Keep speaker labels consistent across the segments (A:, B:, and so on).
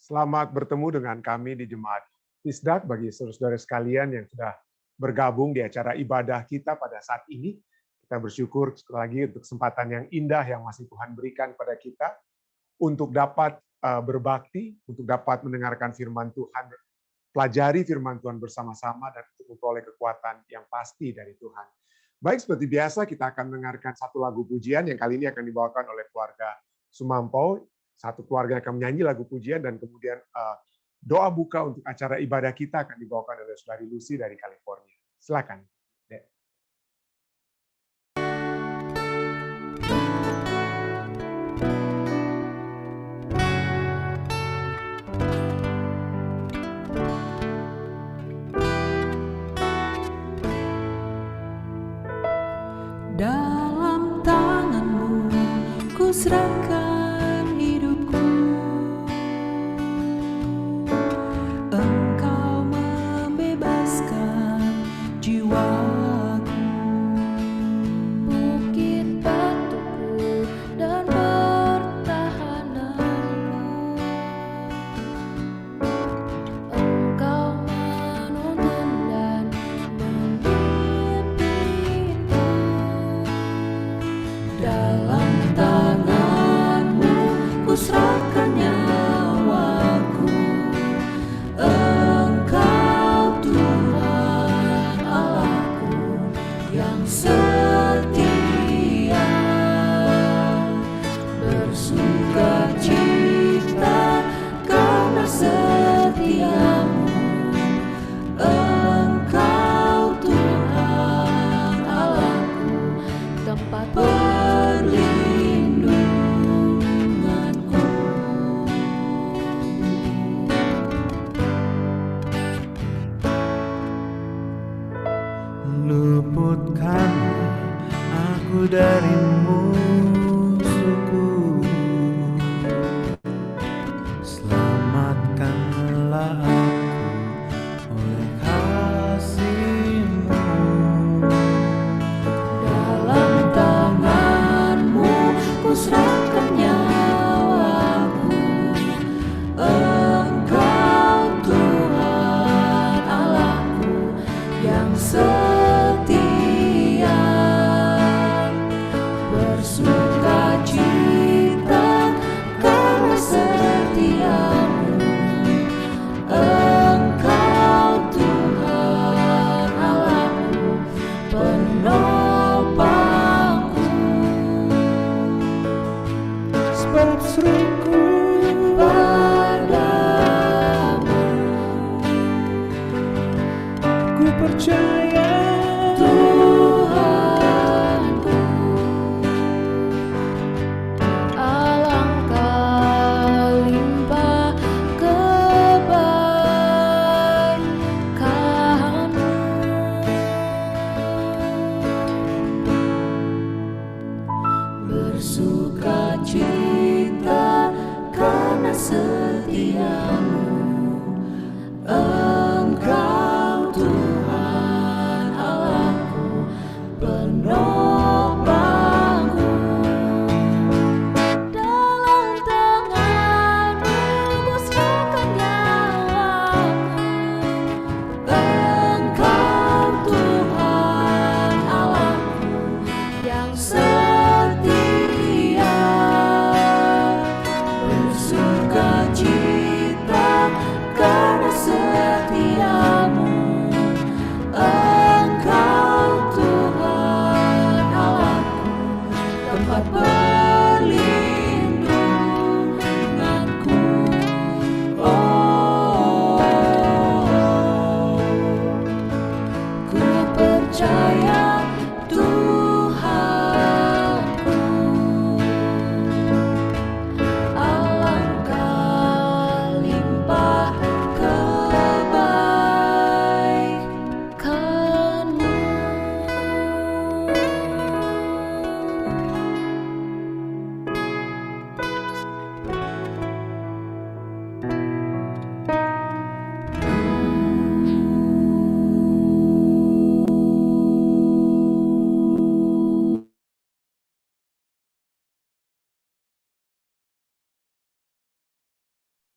A: Selamat bertemu dengan kami di Jemaat Fisdak bagi saudara-saudara sekalian yang sudah bergabung di acara ibadah kita pada saat ini. Kita bersyukur sekali lagi untuk kesempatan yang indah yang masih Tuhan berikan pada kita untuk dapat berbakti, untuk dapat mendengarkan firman Tuhan, pelajari firman Tuhan bersama-sama dan untuk memperoleh kekuatan yang pasti dari Tuhan. Baik, seperti biasa kita akan mendengarkan satu lagu pujian yang kali ini akan dibawakan oleh keluarga Sumampau. Satu keluarga akan menyanyi lagu pujian dan kemudian doa buka untuk acara ibadah kita akan dibawakan oleh Saudari Lucy dari California. Silakan. Dek.
B: Dalam tangan-Mu ku serahkan hidupku. Engkau membebaskan jiwaku. Bukit batuku dan pertahananku. Engkau menuntun dan membimbingku. Dalam tangan-Mu ku serahkan nyawaku. Engkau Tuhan Allahku yang setia. Bersukacita karena setiamu. Engkau Tuhan Allahku, tempat perlindunganku.
C: Luputkanlah aku dari musuhku. Selamatkanlah aku oleh kasih-Mu.
B: Dalam tangan-Mu ku serahkan nyawaku. Engkau Tuhan Allahku yang setia. Bersukacita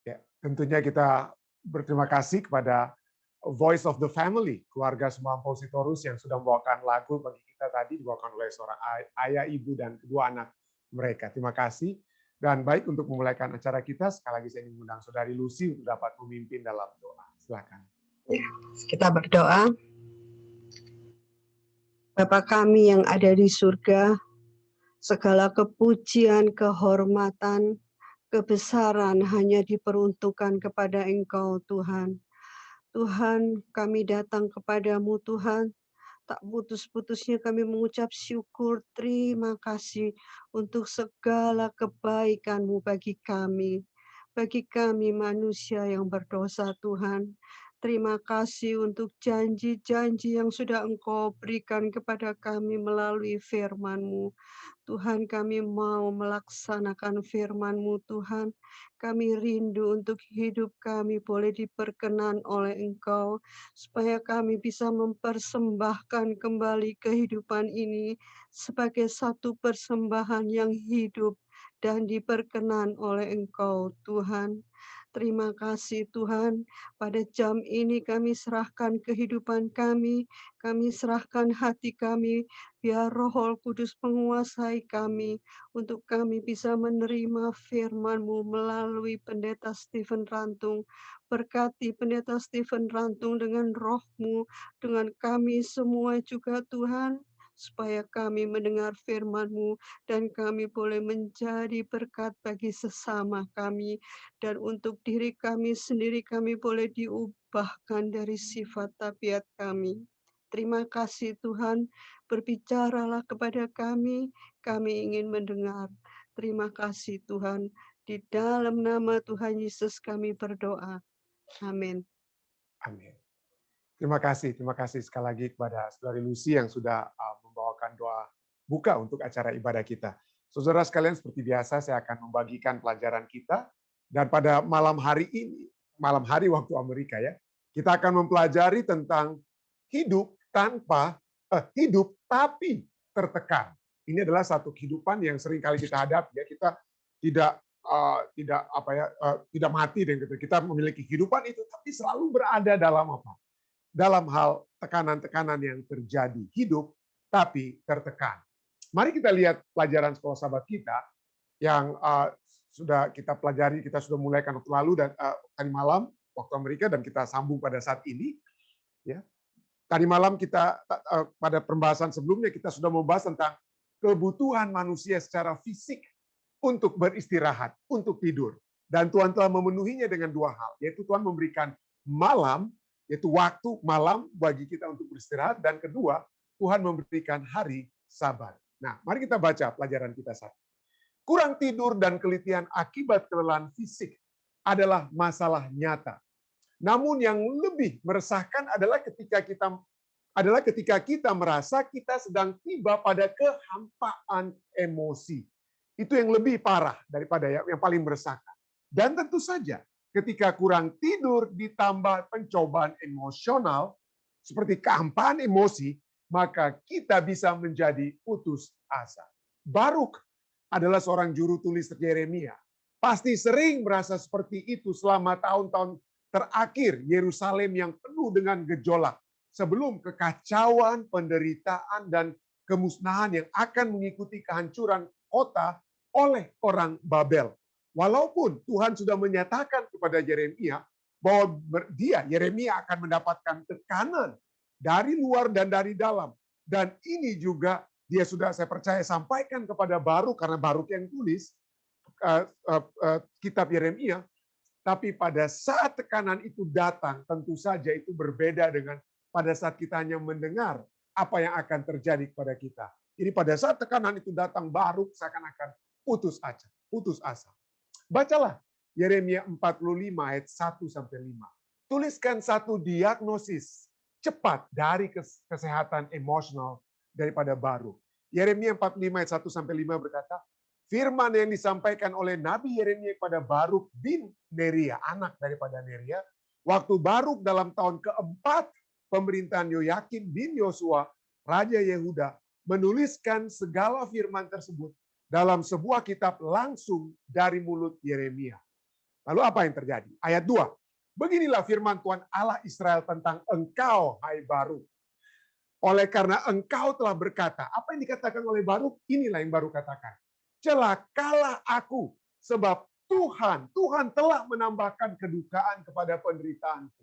A: Ya, tentunya kita berterima kasih kepada Voice of the Family, keluarga Semampau Sitorus yang sudah membawakan lagu bagi kita tadi, dibawakan oleh seorang ayah, ibu, dan kedua anak mereka. Terima kasih. Dan baik, untuk memulaikan acara kita, sekali lagi saya ingin mengundang Saudari Lucy untuk dapat memimpin dalam doa. Silakan.
D: Kita berdoa. Bapa kami yang ada di surga, segala kepujian, kehormatan, kebesaran hanya diperuntukkan kepada Engkau, Tuhan. Tuhan, kami datang kepadamu, Tuhan. Tak putus-putusnya kami mengucap syukur, terima kasih untuk segala kebaikan-Mu bagi kami manusia yang berdosa, Tuhan. Terima kasih untuk janji-janji yang sudah Engkau berikan kepada kami melalui firman-Mu. Tuhan, kami mau melaksanakan firman-Mu, Tuhan. Kami rindu untuk hidup kami boleh diperkenan oleh Engkau, supaya kami bisa mempersembahkan kembali kehidupan ini sebagai satu persembahan yang hidup dan diperkenan oleh Engkau, Tuhan. Terima kasih Tuhan, pada jam ini kami serahkan kehidupan kami serahkan hati kami, biar Roh Kudus menguasai kami, untuk kami bisa menerima firman-Mu melalui Pendeta Stephen Rantung. Berkati Pendeta Stephen Rantung dengan Roh-Mu, dengan kami semua juga Tuhan, supaya kami mendengar firman-Mu dan kami boleh menjadi berkat bagi sesama kami, dan untuk diri kami sendiri kami boleh diubahkan dari sifat tabiat kami. Terima kasih Tuhan, berbicaralah kepada kami ingin mendengar. Terima kasih Tuhan, di dalam nama Tuhan Yesus kami berdoa. Amin.
A: Amin. Terima kasih sekali lagi kepada Saudari Lucy yang sudah membawakan doa buka untuk acara ibadah kita. Saudara sekalian, seperti biasa saya akan membagikan pelajaran kita, dan pada malam hari ini, malam hari waktu Amerika ya, kita akan mempelajari tentang hidup tapi tertekan. Ini adalah satu kehidupan yang sering kali kita hadapi ya. Kita tidak mati dan kita memiliki kehidupan itu, tapi selalu berada dalam apa? Dalam hal tekanan-tekanan yang terjadi, hidup tapi tertekan. Mari kita lihat pelajaran sekolah sahabat kita yang sudah kita pelajari, kita sudah mulaikan waktu lalu dan tadi malam waktu Amerika, dan kita sambung pada saat ini. Ya, tadi malam kita pada pembahasan sebelumnya kita sudah membahas tentang kebutuhan manusia secara fisik untuk beristirahat, untuk tidur, dan Tuhan telah memenuhinya dengan dua hal, yaitu Tuhan memberikan malam, yaitu waktu malam bagi kita untuk beristirahat, dan kedua, Tuhan memberikan hari Sabat. Nah, mari kita baca pelajaran kita saat ini. Kurang tidur dan keletihan akibat kelelahan fisik adalah masalah nyata. Namun yang lebih meresahkan adalah ketika kita merasa kita sedang tiba pada kehampaan emosi. Itu yang lebih parah daripada yang paling meresahkan. Dan tentu saja ketika kurang tidur ditambah pencobaan emosional seperti kehampaan emosi, maka kita bisa menjadi putus asa. Baruk adalah seorang juru tulis Yeremia. Pasti sering merasa seperti itu selama tahun-tahun terakhir Yerusalem yang penuh dengan gejolak, sebelum kekacauan, penderitaan, dan kemusnahan yang akan mengikuti kehancuran kota oleh orang Babel. Walaupun Tuhan sudah menyatakan kepada Yeremia bahwa Yeremia akan mendapatkan tekanan dari luar dan dari dalam. Dan ini juga saya percaya sampaikan kepada Baruk, karena Baruk yang tulis kitab Yeremia. Tapi pada saat tekanan itu datang, tentu saja itu berbeda dengan pada saat kita hanya mendengar apa yang akan terjadi kepada kita. Jadi pada saat tekanan itu datang, Baruk seakan-akan putus asa. Bacalah Yeremia 45 ayat 1-5. Tuliskan satu diagnosis cepat dari kesehatan emosional daripada Baruk. Yeremia 45 ayat 1-5 berkata, firman yang disampaikan oleh Nabi Yeremia kepada Baruk bin Neria, anak daripada Neria, waktu Baruk dalam tahun keempat pemerintahan Yoyakim bin Yosua, Raja Yehuda, menuliskan segala firman tersebut dalam sebuah kitab langsung dari mulut Yeremia. Lalu apa yang terjadi? Ayat 2. Beginilah firman Tuhan Allah Israel tentang engkau, hai Baruk. Oleh karena engkau telah berkata, apa yang dikatakan oleh Baruk? Inilah yang Baruk katakan. Celakalah aku, sebab Tuhan telah menambahkan kedukaan kepada penderitaanku.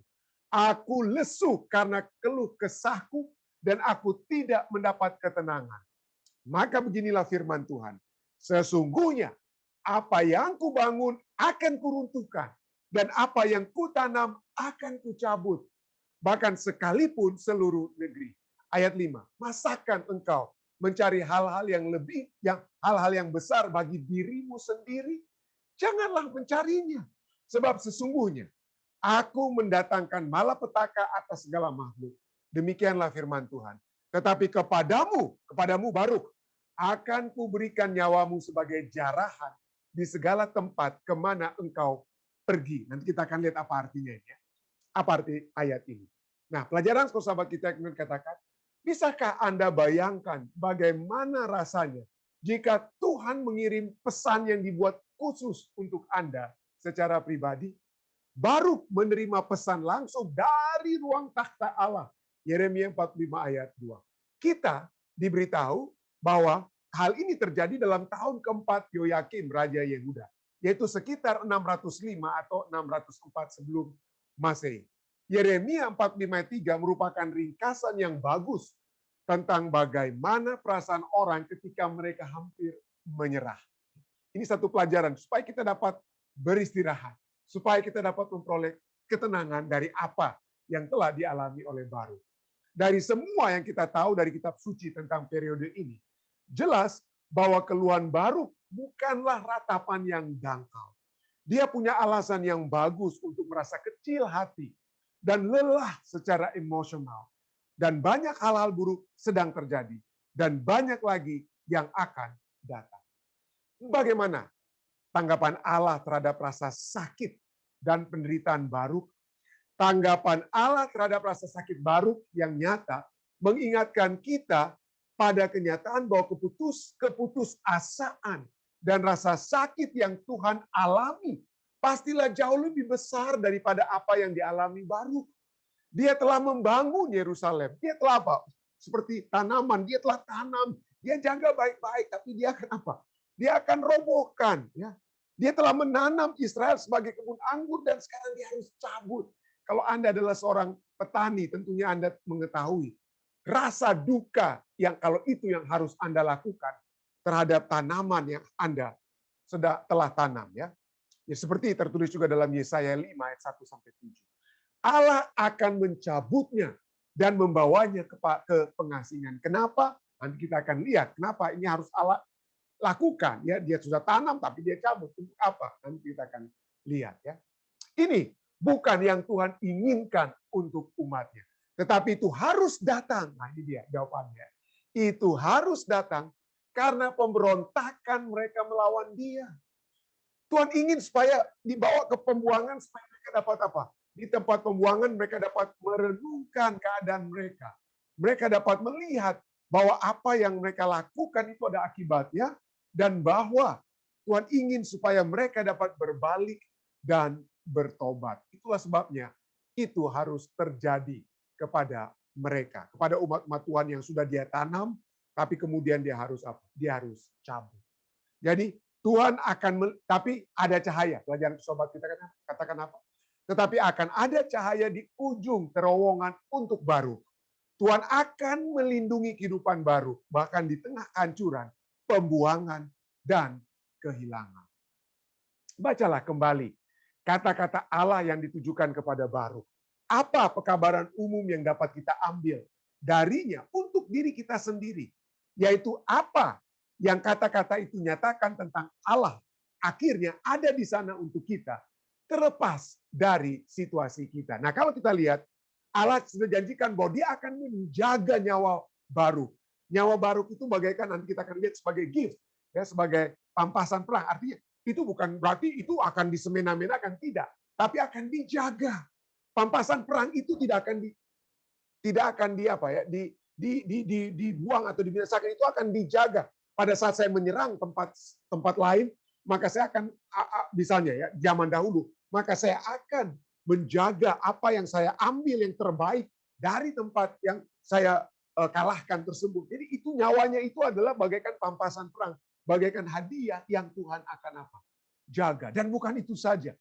A: Aku lesu karena keluh kesahku, dan aku tidak mendapat ketenangan. Maka beginilah firman Tuhan. Sesungguhnya apa yang kubangun akan kuruntuhkan, dan apa yang kutanam akan kucabut. Bahkan sekalipun seluruh negeri. Ayat 5. Masakan engkau mencari hal-hal yang besar bagi dirimu sendiri? Janganlah mencarinya. Sebab sesungguhnya aku mendatangkan malapetaka atas segala makhluk. Demikianlah firman Tuhan. Tetapi kepadamu Baruk, akan kuberikan nyawamu sebagai jarahan di segala tempat kemana engkau pergi. Nanti kita akan lihat apa artinya ini. Apa arti ayat ini? Nah, pelajaran sahabat kita yang katakan, bisakah Anda bayangkan bagaimana rasanya jika Tuhan mengirim pesan yang dibuat khusus untuk Anda secara pribadi? Baruk menerima pesan langsung dari ruang takhta Allah. Yeremia 45 ayat 2. Kita diberitahu bahwa hal ini terjadi dalam tahun keempat Yoyakim, Raja Yehuda. Yaitu sekitar 605 atau 604 sebelum Masehi. Yeremia 45:3 merupakan ringkasan yang bagus tentang bagaimana perasaan orang ketika mereka hampir menyerah. Ini satu pelajaran supaya kita dapat beristirahat, supaya kita dapat memperoleh ketenangan dari apa yang telah dialami oleh Baruk. Dari semua yang kita tahu dari kitab suci tentang periode ini, jelas bahwa keluhan Baruk bukanlah ratapan yang dangkal. Dia punya alasan yang bagus untuk merasa kecil hati dan lelah secara emosional. Dan banyak hal-hal buruk sedang terjadi. Dan banyak lagi yang akan datang. Bagaimana tanggapan Allah terhadap rasa sakit dan penderitaan Baruk? Tanggapan Allah terhadap rasa sakit Baruk yang nyata mengingatkan kita pada kenyataan bahwa keputusasaan dan rasa sakit yang Tuhan alami pastilah jauh lebih besar daripada apa yang dialami Baruk. Dia telah membangun Yerusalem. Dia telah apa? Seperti tanaman, dia telah tanam, dia jaga baik-baik, tapi dia akan apa? Dia akan robohkan. Ya. Dia telah menanam Israel sebagai kebun anggur dan sekarang dia harus cabut. Kalau Anda adalah seorang petani, tentunya Anda mengetahui rasa duka yang kalau itu yang harus Anda lakukan terhadap tanaman yang Anda telah tanam. Ya, seperti tertulis juga dalam Yesaya 5 ayat 1-7. Allah akan mencabutnya dan membawanya ke pengasingan. Kenapa? Nanti kita akan lihat kenapa ini harus Allah lakukan. Ya, dia sudah tanam tapi dia cabut. Untuk apa? Nanti kita akan lihat. Ya, ini bukan yang Tuhan inginkan untuk umatnya. Tetapi itu harus datang. Nah, ini dia jawabannya. Itu harus datang karena pemberontakan mereka melawan dia. Tuhan ingin supaya dibawa ke pembuangan supaya mereka dapat apa? Di tempat pembuangan mereka dapat merenungkan keadaan mereka. Mereka dapat melihat bahwa apa yang mereka lakukan itu ada akibatnya dan bahwa Tuhan ingin supaya mereka dapat berbalik dan bertobat. Itulah sebabnya itu harus terjadi kepada mereka, kepada umat-umat Tuhan yang sudah dia tanam, tapi kemudian dia harus apa? Dia harus cabut. Jadi Tuhan tapi ada cahaya. Pelajaran sobat kita katakan apa? Tetapi akan ada cahaya di ujung terowongan untuk Baruk. Tuhan akan melindungi kehidupan Baruk, bahkan di tengah kehancuran, pembuangan, dan kehilangan. Bacalah kembali kata-kata Allah yang ditujukan kepada Baruk. Apa pekabaran umum yang dapat kita ambil darinya untuk diri kita sendiri? Yaitu apa yang kata-kata itu nyatakan tentang Allah akhirnya ada di sana untuk kita, terlepas dari situasi kita. Nah, kalau kita lihat, Allah sudah janjikan bahwa dia akan menjaga nyawa Baruk. Nyawa Baruk itu bagaikan nanti kita akan lihat sebagai gift, ya, sebagai pampasan perang. Artinya itu bukan berarti itu akan disemena-menakan, tidak, tapi akan dijaga. Pampasan perang itu tidak akan dibuang atau dibinasakan, itu akan dijaga. Pada saat saya menyerang tempat lain, maka saya akan misalnya ya zaman dahulu, maka saya akan menjaga apa yang saya ambil yang terbaik dari tempat yang saya kalahkan tersebut. Jadi itu nyawanya itu adalah bagaikan pampasan perang, bagaikan hadiah yang Tuhan akan apa? Jaga. Dan bukan itu saja.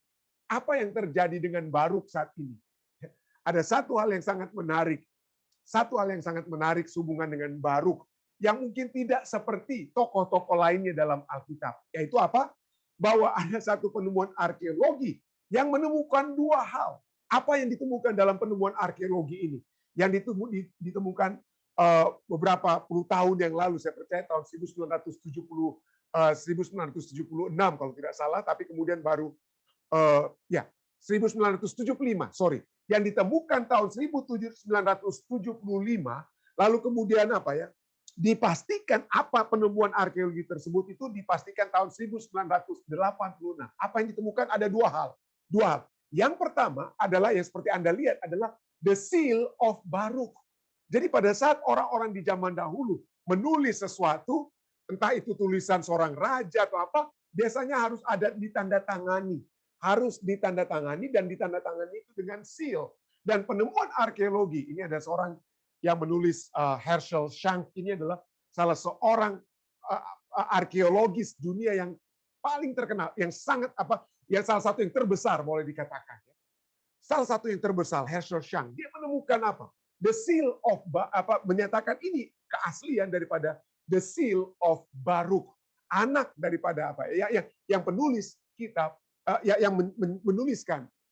A: Apa yang terjadi dengan Baruk saat ini? Ada satu hal yang sangat menarik. Satu hal yang sangat menarik sehubungan dengan Baruk yang mungkin tidak seperti tokoh-tokoh lainnya dalam Alkitab. Yaitu apa? Bahwa ada satu penemuan arkeologi yang menemukan dua hal. Apa yang ditemukan dalam penemuan arkeologi ini? Yang ditemukan beberapa puluh tahun yang lalu, saya percaya tahun 1976 kalau tidak salah, tapi kemudian baru 1975, sorry. Yang ditemukan tahun 1975, lalu kemudian apa ya? Dipastikan apa penemuan arkeologi tersebut itu dipastikan tahun 1986. Apa yang ditemukan ada dua hal. Yang pertama adalah yang seperti Anda lihat adalah the seal of Baruk. Jadi pada saat orang-orang di zaman dahulu menulis sesuatu, entah itu tulisan seorang raja atau apa, biasanya harus ada ditandatangani. Harus ditandatangani dan ditandatangani itu dengan seal. Dan penemuan arkeologi, ini ada seorang yang menulis Herschel Shank, ini adalah salah seorang arkeologis dunia yang paling terkenal, yang sangat yang salah satu yang terbesar boleh dikatakan. Salah satu yang terbesar, Herschel Shank, dia menemukan apa? The seal of menyatakan ini keaslian daripada the seal of Baruk, anak daripada apa? Yang penulis kitab, yang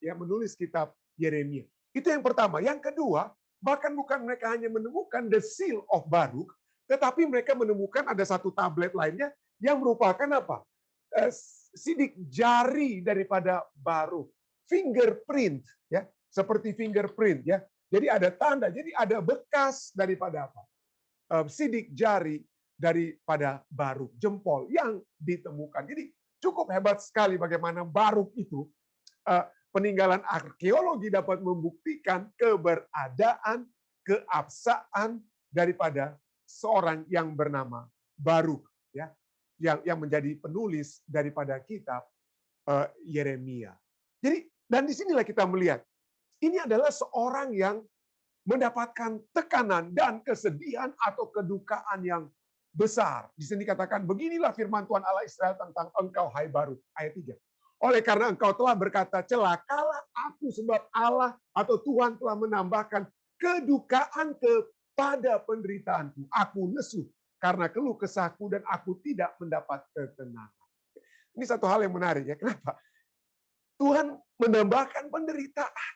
A: menulis kitab Yeremia. Itu yang pertama. Yang kedua, bahkan bukan mereka hanya menemukan the seal of Baruk, tetapi mereka menemukan ada satu tablet lainnya yang merupakan apa? Sidik jari daripada Baruk, fingerprint, ya, seperti fingerprint, ya. Jadi ada tanda, jadi ada bekas daripada apa? Sidik jari daripada Baruk, jempol yang ditemukan. Jadi cukup hebat sekali bagaimana Baruk itu peninggalan arkeologi dapat membuktikan keberadaan, keabsahan daripada seorang yang bernama Baruk, ya, yang menjadi penulis daripada kitab Yeremia. Jadi dan disinilah kita melihat ini adalah seorang yang mendapatkan tekanan dan kesedihan atau kedukaan yang besar. Di sini dikatakan beginilah firman Tuhan Allah Israel tentang engkau hai Baruk, ayat 3. Oleh karena engkau telah berkata, celakalah aku sebab Allah atau Tuhan telah menambahkan kedukaan kepada penderitaanku. Aku lesu karena keluh kesahku dan aku tidak mendapat ketenangan. Ini satu hal yang menarik ya. Kenapa? Tuhan menambahkan penderitaan.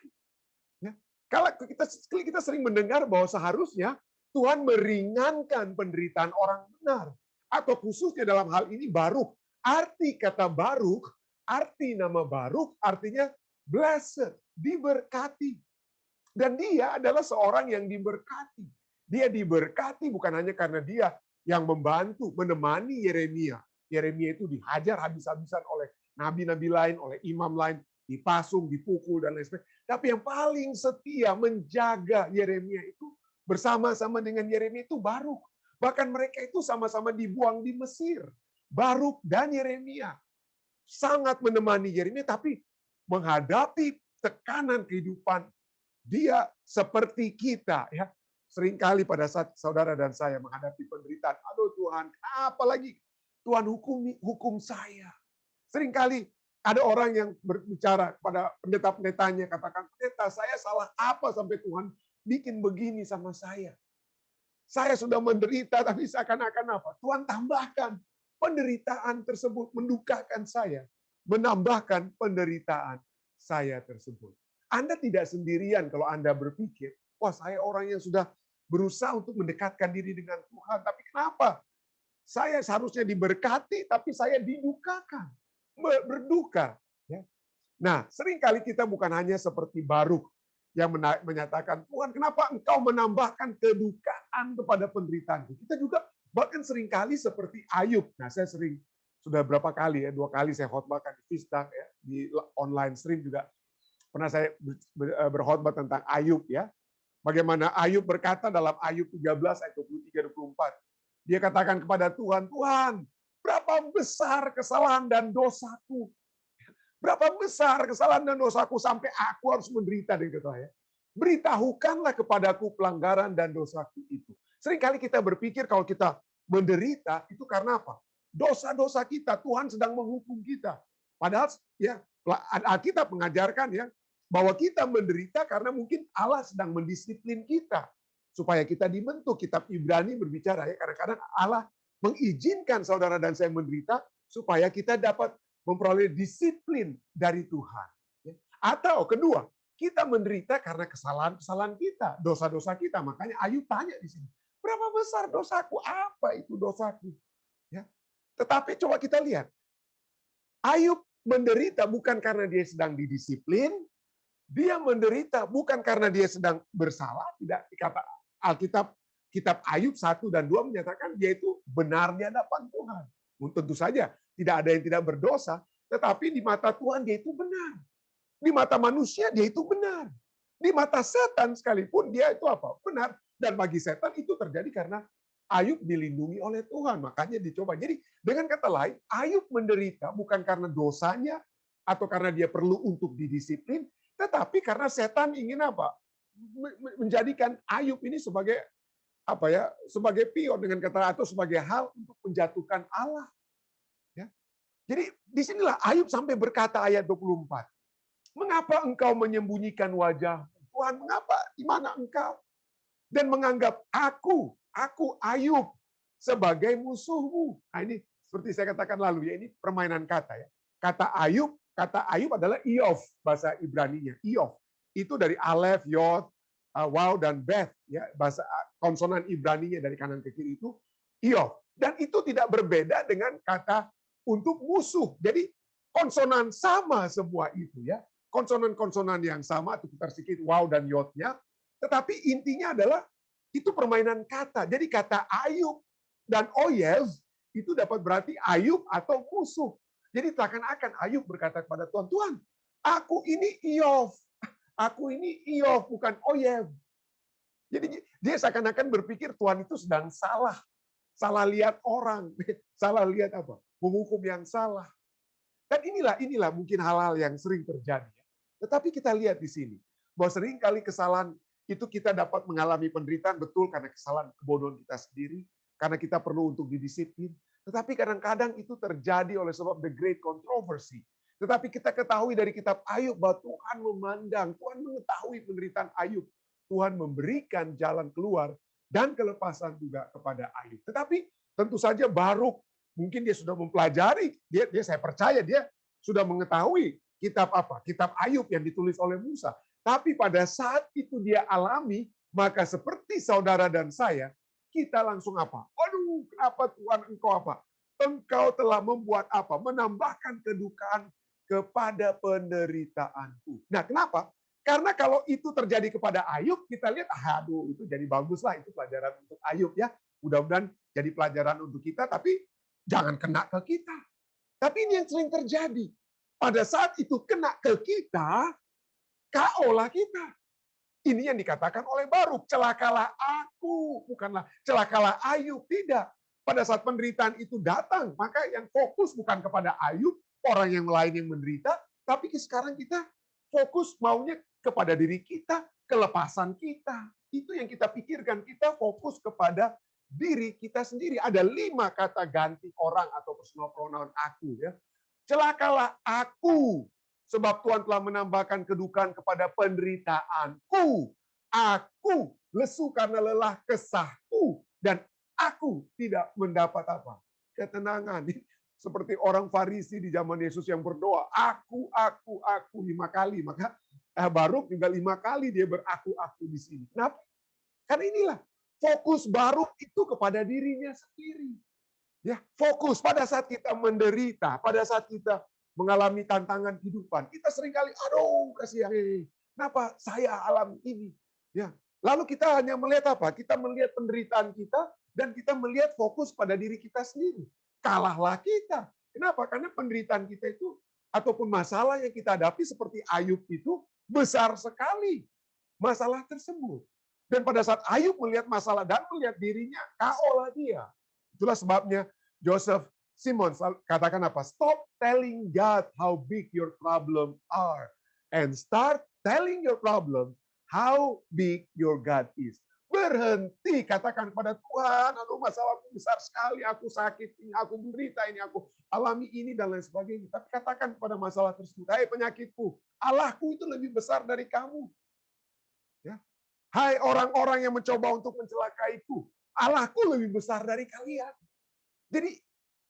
A: Ya. Kalau kita sering mendengar bahwa seharusnya Tuhan meringankan penderitaan orang benar. Atau khususnya dalam hal ini Baruk. Arti kata Baruk, arti nama Baruk artinya blessed, diberkati. Dan dia adalah seorang yang diberkati. Dia diberkati bukan hanya karena dia yang membantu, menemani Yeremia. Yeremia itu dihajar habis-habisan oleh nabi-nabi lain, oleh imam lain, dipasung, dipukul, dan lain sebagainya. Tapi yang paling setia menjaga Yeremia itu bersama-sama dengan Yeremia itu Baruk. Bahkan mereka itu sama-sama dibuang di Mesir. Baruk dan Yeremia sangat menemani Yeremia, tapi menghadapi tekanan kehidupan dia seperti kita, ya. Seringkali pada saat saudara dan saya menghadapi penderitaan, aduh Tuhan, apalagi Tuhan hukum saya. Seringkali ada orang yang berbicara kepada pendeta-pendetanya, katakan, pendeta saya salah apa sampai Tuhan bikin begini sama saya. Saya sudah menderita, tapi seakan-akan apa? Tuhan tambahkan penderitaan tersebut, mendukakan saya, menambahkan penderitaan saya tersebut. Anda tidak sendirian kalau Anda berpikir, wah saya orang yang sudah berusaha untuk mendekatkan diri dengan Tuhan, tapi kenapa? Saya seharusnya diberkati, tapi saya didukakan, berduka. Ya. Nah, seringkali kita bukan hanya seperti Baruk yang menyatakan, Tuhan kenapa engkau menambahkan kedukaan kepada penderitaanku? Kita juga bahkan seringkali seperti Ayub. Nah, saya sudah berapa kali ya, 2 kali saya khotbahkan di Fisdaq ya, di online stream juga pernah saya berkhotbah tentang Ayub ya. Bagaimana Ayub berkata dalam Ayub 13 ayat 23-24. Dia katakan kepada Tuhan, Tuhan, Berapa besar kesalahan dan dosaku. Berapa besar kesalahan dan dosaku sampai aku harus menderita dengan kata ya. Beritahukanlah kepadaku pelanggaran dan dosaku itu. Seringkali kita berpikir kalau kita menderita itu karena apa? Dosa-dosa kita, Tuhan sedang menghukum kita. Padahal ya Alkitab mengajarkan ya bahwa kita menderita karena mungkin Allah sedang mendisiplin kita supaya kita dibentuk. Kitab Ibrani berbicara ya kadang-kadang Allah mengizinkan saudara dan saya menderita supaya kita dapat memperoleh disiplin dari Tuhan. Atau kedua, kita menderita karena kesalahan-kesalahan kita, dosa-dosa kita. Makanya Ayub tanya di sini, berapa besar dosaku? Apa itu dosaku? Ya. Tetapi coba kita lihat, Ayub menderita bukan karena dia sedang didisiplin, dia menderita bukan karena dia sedang bersalah. Tidak, dikata Alkitab, kitab Ayub 1 dan 2 menyatakan dia itu benar di hadapan Tuhan. Tentu saja tidak ada yang tidak berdosa, tetapi di mata Tuhan dia itu benar. Di mata manusia dia itu benar. Di mata setan sekalipun dia itu apa? Benar. Dan bagi setan itu terjadi karena Ayub dilindungi oleh Tuhan. Makanya dicoba. Jadi dengan kata lain, Ayub menderita bukan karena dosanya atau karena dia perlu untuk didisiplin, tetapi karena setan ingin apa? Menjadikan Ayub ini sebagai apa ya? Sebagai pion dengan kata atau sebagai hal untuk menjatuhkan Allah. Ya. Jadi disinilah Ayub sampai berkata ayat 24. Mengapa engkau menyembunyikan wajah? Tuhan, mengapa? Di mana engkau? Dan menganggap aku Ayub sebagai musuhmu. Nah ini seperti saya katakan lalu ya, ini permainan kata ya. Kata Ayub adalah Iyov bahasa Ibraninya. Iyov itu dari Aleph, Yod, Waw dan Beth ya, bahasa konsonan Ibraninya dari kanan ke kiri itu Iyov. Dan itu tidak berbeda dengan kata untuk musuh. Jadi konsonan sama semua itu ya. Konsonan-konsonan yang sama, itu putar sedikit Waw dan Yodnya. Tetapi intinya adalah itu permainan kata. Jadi kata Ayub dan Oyev itu dapat berarti Ayub atau musuh. Jadi seakan-akan Ayub berkata kepada Tuhan, Tuhan, aku ini Iyov. Aku ini Iyov, bukan Oyev. Jadi dia seakan-akan berpikir Tuhan itu sedang salah. Salah lihat orang. Salah lihat apa? Menghukum yang salah. Dan inilah mungkin hal-hal yang sering terjadi. Tetapi kita lihat di sini, bahwa sering kali kesalahan itu kita dapat mengalami penderitaan, betul karena kesalahan kebodohan kita sendiri, karena kita perlu untuk didisiplin. Tetapi kadang-kadang itu terjadi oleh sebab the great controversy. Tetapi kita ketahui dari kitab Ayub bahwa Tuhan memandang, Tuhan mengetahui penderitaan Ayub. Tuhan memberikan jalan keluar dan kelepasan juga kepada Ayub. Tetapi tentu saja Baruk, mungkin dia sudah mempelajari, saya percaya dia sudah mengetahui kitab apa? Kitab Ayub yang ditulis oleh Musa. Tapi pada saat itu dia alami, maka seperti saudara dan saya, kita langsung apa? Aduh, kenapa Tuhan engkau apa? Engkau telah membuat apa? Menambahkan kedukaan kepada penderitaanku. Nah, kenapa? Karena kalau itu terjadi kepada Ayub, kita lihat, aduh, itu jadi baguslah, itu pelajaran untuk Ayub ya. Mudah-mudahan jadi pelajaran untuk kita, tapi jangan kena ke kita. Tapi ini yang sering terjadi. Pada saat itu kena ke kita, KO-lah kita. Ini yang dikatakan oleh Baruk, celakalah aku, bukanlah celakalah Ayub, tidak. Pada saat penderitaan itu datang, maka yang fokus bukan kepada Ayub, orang yang lain yang menderita, tapi sekarang kita fokus maunya kepada diri kita, kelepasan kita. Itu yang kita pikirkan, kita fokus kepada diri kita sendiri. Ada 5 kata ganti orang atau personal pronoun aku ya. Celakalah aku, sebab Tuhan telah menambahkan kedukaan kepada penderitaanku. Aku lesu karena lelah kesahku, dan aku tidak mendapat apa? Ketenangan. Seperti orang Farisi di zaman Yesus yang berdoa, aku 5 kali. Maka Baruk juga 5 kali dia beraku-aku di sini. Kenapa? Karena inilah fokus Baruk itu kepada dirinya sendiri. Ya, fokus pada saat kita menderita, pada saat kita mengalami tantangan kehidupan, kita seringkali, aduh, kasihan, kenapa saya alami ini? Ya, lalu kita hanya melihat apa? Kita melihat penderitaan kita dan kita melihat fokus pada diri kita sendiri. Kalahlah kita. Kenapa? Karena penderitaan kita itu ataupun masalah yang kita hadapi seperti Ayub itu besar sekali masalah tersebut. Dan pada saat Ayub melihat masalah dan melihat dirinya, KO lah dia. Itulah sebabnya Joseph Simon katakan apa? Stop telling God how big your problem are and start telling your problem how big your God is. Berhenti katakan kepada Tuhan, aduh masalahku besar sekali, aku sakit, ini aku menderita, ini aku alami ini dan lain sebagainya. Tapi katakan kepada masalah tersebut, hai penyakitku, Allahku itu lebih besar dari kamu. Ya. Hai orang-orang yang mencoba untuk mencelakaiku, Allahku lebih besar dari kalian. Jadi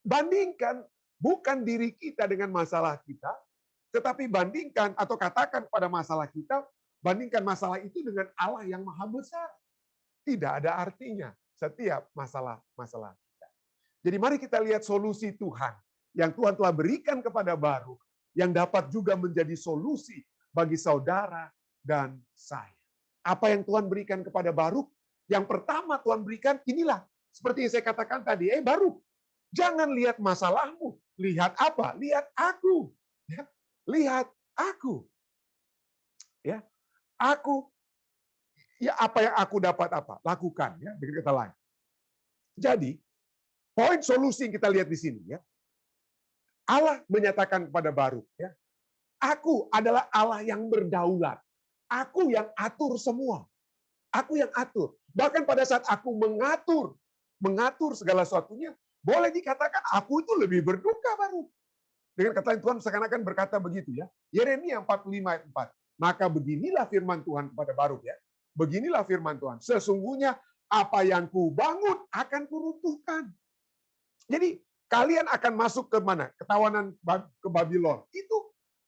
A: bandingkan bukan diri kita dengan masalah kita, tetapi bandingkan atau katakan pada masalah kita, bandingkan masalah itu dengan Allah yang maha besar. Tidak ada artinya setiap masalah-masalah kita. Jadi mari kita lihat solusi Tuhan yang Tuhan telah berikan kepada Baruk, yang dapat juga menjadi solusi bagi saudara dan saya. Apa yang Tuhan berikan kepada Baruk? Yang pertama Tuhan berikan inilah, seperti yang saya katakan tadi, Baruk, jangan lihat masalahmu, lihat apa? Lihat aku. Ya, lihat aku. Ya, aku. Ya apa yang aku dapat apa? Lakukan ya, dengan kata lain. Jadi, poin solusi yang kita lihat di sini ya. Allah menyatakan kepada Baruk ya, aku adalah Allah yang berdaulat. Aku yang atur semua. Aku yang atur. Bahkan pada saat aku mengatur segala sesuatunya, boleh dikatakan aku itu lebih berduka Baruk. Dengan kata lain Tuhan seakan-akan berkata begitu ya. Yeremia 45 ayat 4. Maka beginilah firman Tuhan kepada Baruk ya. Beginilah firman Tuhan. Sesungguhnya apa yang kubangun akan kuruntuhkan. Jadi kalian akan masuk ke mana? Ketawanan ke Babylon.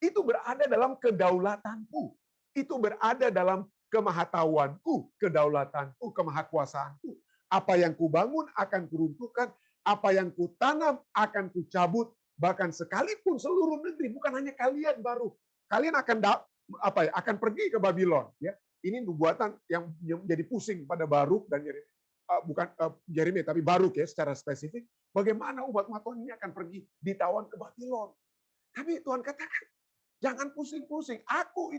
A: Itu berada dalam kedaulatanku. Itu berada dalam kemahatauanku, kedaulatanku, kemahakuasaanku. Apa yang kubangun akan kuruntuhkan. Apa yang kutanam akan kucabut. Bahkan sekalipun seluruh negeri, bukan hanya kalian baru. Kalian akan pergi ke Babylon. Ya. Ini nubuatan yang menjadi pusing pada Baruk dan bukan Yeremia tapi Baruk ya secara spesifik. Bagaimana umat Tuhan ini akan pergi ditawan ke Babylon. Tapi Tuhan katakan, jangan pusing-pusing. Aku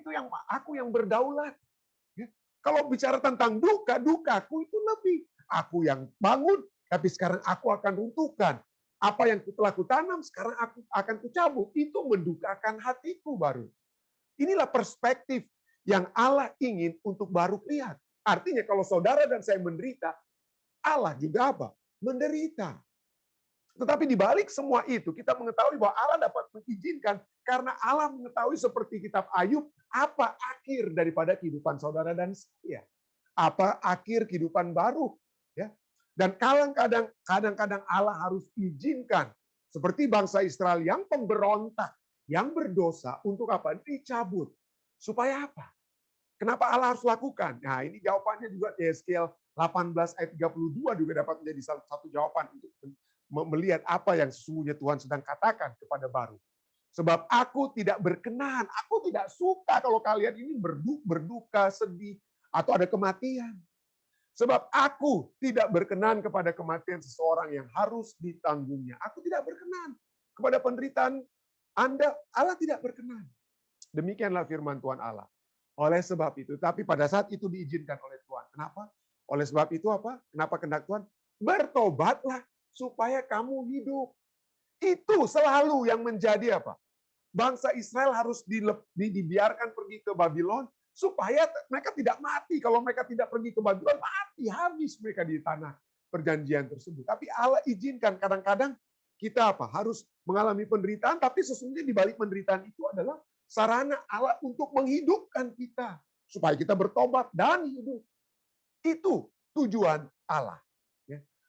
A: yang berdaulat. Ya. Kalau bicara tentang dukaku itu lebih. Aku yang bangun, tapi sekarang aku akan runtuhkan. Apa yang telah kutanam, sekarang aku akan kucabut. Itu mendukakan hatiku baru. Inilah perspektif yang Allah ingin untuk Baruk lihat. Artinya kalau saudara dan saya menderita, Allah juga apa? Menderita. Tetapi di balik semua itu, kita mengetahui bahwa Allah dapat mengizinkan karena Allah mengetahui seperti kitab Ayub, apa akhir daripada kehidupan saudara dan saya. Apa akhir kehidupan Baruk. Ya. Dan kadang-kadang Allah harus izinkan, seperti bangsa Israel yang pemberontak, yang berdosa, untuk apa? Dicabut. Supaya apa? Kenapa Allah harus lakukan? Nah, ini jawabannya juga Yeskiel 18 ayat 32 juga dapat menjadi salah satu jawaban untuk melihat apa yang sesungguhnya Tuhan sedang katakan kepada Baruk. Sebab aku tidak berkenan, aku tidak suka kalau kalian ini berduka, sedih, atau ada kematian. Sebab aku tidak berkenan kepada kematian seseorang yang harus ditanggungnya. Aku tidak berkenan kepada penderitaan Anda, Allah tidak berkenan. Demikianlah firman Tuhan Allah. Oleh sebab itu, tapi pada saat itu diizinkan oleh Tuhan. Kenapa? Oleh sebab itu apa? Kenapa kehendak Tuhan? Bertobatlah supaya kamu hidup. Itu selalu yang menjadi apa? Bangsa Israel harus dibiarkan pergi ke Babylon supaya mereka tidak mati. Kalau mereka tidak pergi ke Babylon, mati, habis mereka di tanah perjanjian tersebut. Tapi Allah izinkan kadang-kadang kita apa? Harus mengalami penderitaan, tapi sesungguhnya di balik penderitaan itu adalah sarana Allah untuk menghidupkan kita supaya kita bertobat dan hidup. Itu tujuan Allah.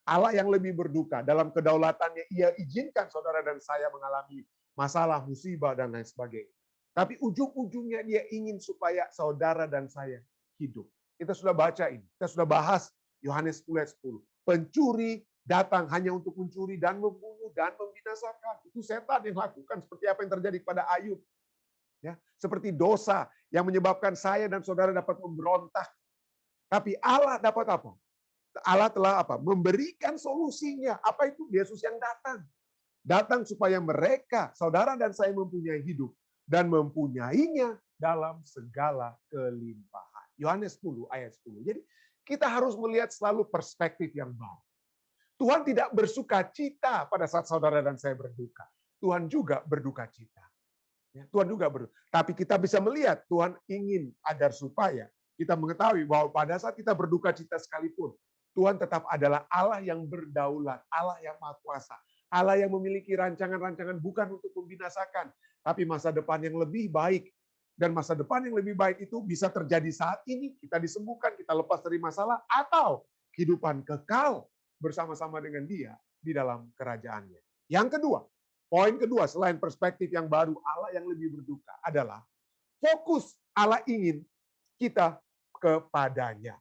A: Allah yang lebih berduka dalam kedaulatannya, Ia izinkan saudara dan saya mengalami masalah, musibah dan lain sebagainya. Tapi ujung-ujungnya Dia ingin supaya saudara dan saya hidup. Kita sudah baca ini, kita sudah bahas Yohanes 10 ayat 10. Pencuri datang hanya untuk mencuri dan membunuh dan membinasakan. Itu setan yang lakukan seperti apa yang terjadi kepada Ayub. Ya, seperti dosa yang menyebabkan saya dan saudara dapat memberontak. Tapi Allah dapat apa? Allah telah apa? Memberikan solusinya. Apa itu? Yesus yang datang. Datang supaya mereka, saudara dan saya mempunyai hidup dan mempunyainya dalam segala kelimpahan. Yohanes 10 ayat 10. Jadi kita harus melihat selalu perspektif yang baru. Tuhan tidak bersuka cita pada saat saudara dan saya berduka. Tuhan juga berduka cita. Ya, Tuhan juga tapi kita bisa melihat Tuhan ingin agar supaya kita mengetahui bahwa pada saat kita berduka cita sekalipun, Tuhan tetap adalah Allah yang berdaulat, Allah yang maha kuasa, Allah yang memiliki rancangan-rancangan bukan untuk membinasakan, tapi masa depan yang lebih baik. Dan masa depan yang lebih baik itu bisa terjadi saat ini, kita disembuhkan, kita lepas dari masalah, atau kehidupan kekal bersama-sama dengan Dia di dalam kerajaannya. Yang kedua, poin kedua selain perspektif yang baru, Allah yang lebih berduka adalah fokus Allah ingin kita kepadanya.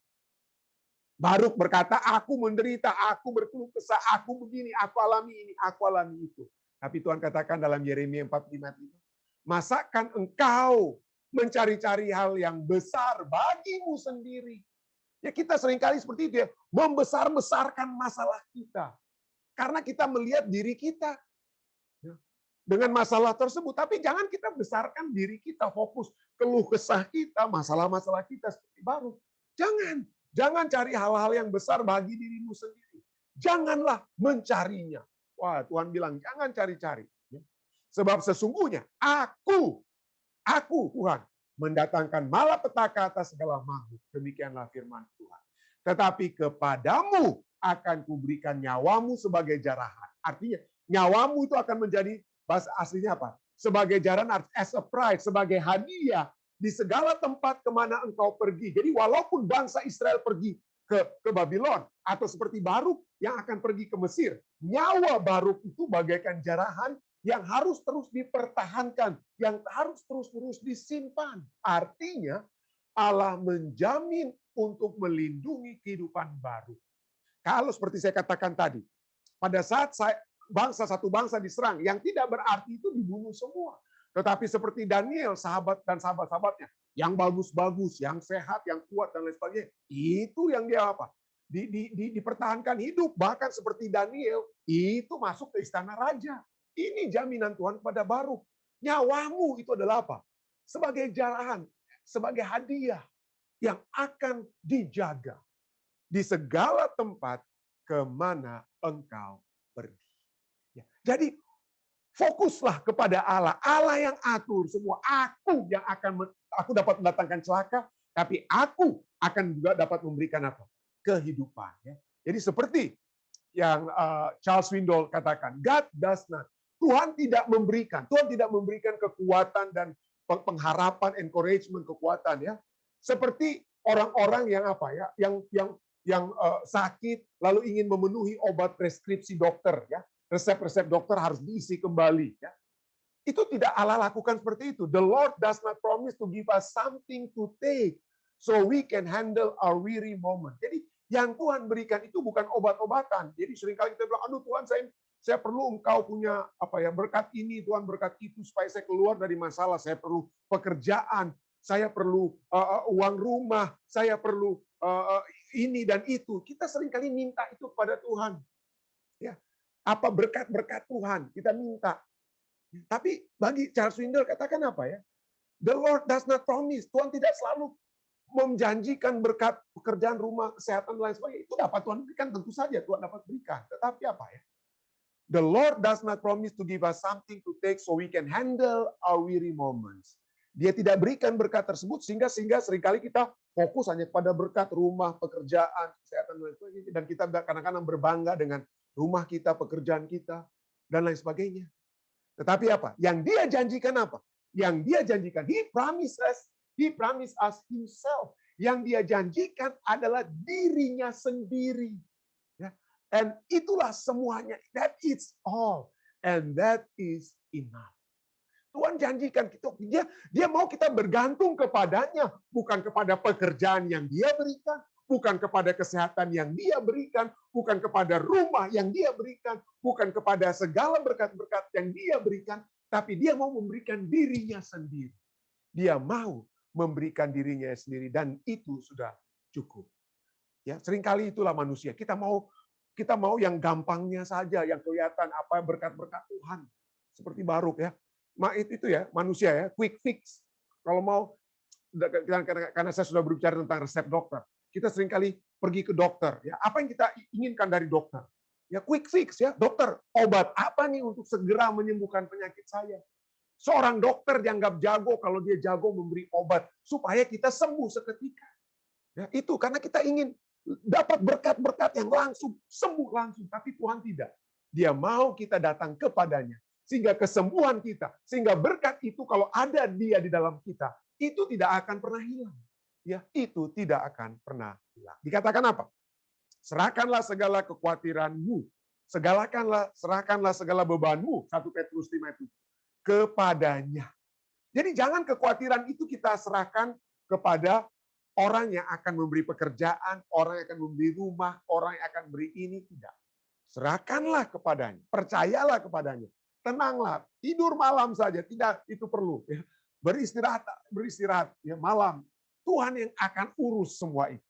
A: Baruk berkata, aku menderita, aku berkeluh kesah, aku begini, aku alami ini, aku alami itu. Tapi Tuhan katakan dalam Yeremia 45, masakan engkau mencari-cari hal yang besar bagimu sendiri. Ya kita seringkali seperti itu ya, membesar-besarkan masalah kita. Karena kita melihat diri kita dengan masalah tersebut. Tapi jangan kita besarkan diri kita, fokus keluh kesah kita, masalah-masalah kita seperti baru. Jangan cari hal-hal yang besar bagi dirimu sendiri. Janganlah mencarinya. Wah, Tuhan bilang jangan cari-cari. Sebab sesungguhnya aku Tuhan mendatangkan malapetaka atas segala makhluk. Demikianlah firman Tuhan. Tetapi kepadamu akan kuberikan nyawamu sebagai jarahan. Artinya nyawamu itu akan menjadi, bahasa aslinya apa? Sebagai jarahan, as a prize, sebagai hadiah di segala tempat kemana engkau pergi. Jadi walaupun bangsa Israel pergi ke Babylon, atau seperti Baruk yang akan pergi ke Mesir, nyawa Baruk itu bagaikan jarahan yang harus terus dipertahankan, yang harus terus-terus disimpan. Artinya Allah menjamin untuk melindungi kehidupan Baruk. Kalau seperti saya katakan tadi, pada saat satu bangsa diserang, yang tidak berarti itu dibunuh semua. Tetapi seperti Daniel, sahabat dan sahabat-sahabatnya, yang bagus-bagus, yang sehat, yang kuat, dan lain sebagainya, itu yang dia apa? Dipertahankan hidup. Bahkan seperti Daniel, itu masuk ke istana raja. Ini jaminan Tuhan kepada Baruk. Nyawamu itu adalah apa? Sebagai jarahan, sebagai hadiah yang akan dijaga di segala tempat kemana engkau pergi. Ya. Jadi fokuslah kepada Allah. Allah yang atur semua. Aku dapat mendatangkan celaka, tapi aku akan juga dapat memberikan apa? Kehidupan. Ya. Jadi seperti yang Charles Swindoll katakan, God does not. Tuhan tidak memberikan kekuatan dan pengharapan, encouragement, kekuatan ya. Seperti orang-orang yang apa ya, yang sakit lalu ingin memenuhi obat preskripsi dokter ya. Resep-resep dokter harus diisi kembali ya. Itu tidak Allah lakukan seperti itu. The Lord does not promise to give us something to take so we can handle our weary moment. Jadi yang Tuhan berikan itu bukan obat-obatan. Jadi seringkali kita bilang, aduh Tuhan saya perlu engkau punya apa ya, berkat ini, Tuhan berkat itu supaya saya keluar dari masalah. Saya perlu pekerjaan, saya perlu uang rumah, saya perlu ini dan itu. Kita seringkali minta itu kepada Tuhan. Ya, apa berkat-berkat Tuhan kita minta. Tapi bagi Charles Swindoll katakan apa ya? The Lord does not promise. Tuhan tidak selalu menjanjikan berkat pekerjaan, rumah, kesehatan, dan lain sebagainya. Itu dapat Tuhan berikan, tentu saja Tuhan dapat berikan. Tetapi apa ya? The Lord does not promise to give us something to take so we can handle our weary moments. Dia tidak berikan berkat tersebut sehingga seringkali kita fokus hanya pada berkat rumah, pekerjaan, kesehatan, dan lain sebagainya. Dan kita kadang-kadang berbangga dengan rumah kita, pekerjaan kita, dan lain sebagainya. Tetapi apa? Yang dia janjikan apa? Yang dia janjikan, He promised us Himself. Yang dia janjikan adalah dirinya sendiri. Ya. And itulah semuanya. That is all. And that is enough. Tuhan janjikan kita, dia mau kita bergantung kepadanya, bukan kepada pekerjaan yang dia berikan, bukan kepada kesehatan yang dia berikan, bukan kepada rumah yang dia berikan, bukan kepada segala berkat-berkat yang dia berikan, tapi dia mau memberikan dirinya sendiri. Dia mau memberikan dirinya sendiri, dan itu sudah cukup. Ya, seringkali itulah manusia. Kita mau yang gampangnya saja, yang kelihatan apa berkat-berkat Tuhan. Seperti Baruk ya. Itu ya, manusia ya, quick fix. Kalau mau, karena saya sudah berbicara tentang resep dokter, kita seringkali pergi ke dokter. Ya, apa yang kita inginkan dari dokter? Ya quick fix ya, dokter, obat apa nih untuk segera menyembuhkan penyakit saya? Seorang dokter dianggap jago kalau dia jago memberi obat supaya kita sembuh seketika. Ya, itu karena kita ingin dapat berkat-berkat yang langsung, sembuh langsung, tapi Tuhan tidak. Dia mau kita datang kepadanya sehingga kesembuhan kita, sehingga berkat itu kalau ada dia di dalam kita, itu tidak akan pernah hilang. Ya, itu tidak akan pernah hilang. Dikatakan apa? Serahkanlah segala kekhawatiranmu, serahkanlah segala bebanmu, 1 Petrus 5 itu, kepadanya. Jadi jangan kekhawatiran itu kita serahkan kepada orang yang akan memberi pekerjaan, orang yang akan memberi rumah, orang yang akan beri ini, tidak. Serahkanlah kepadanya, percayalah kepadanya. Tenanglah, tidur malam saja, tidak itu perlu. Beristirahat ya, malam. Tuhan yang akan urus semua itu.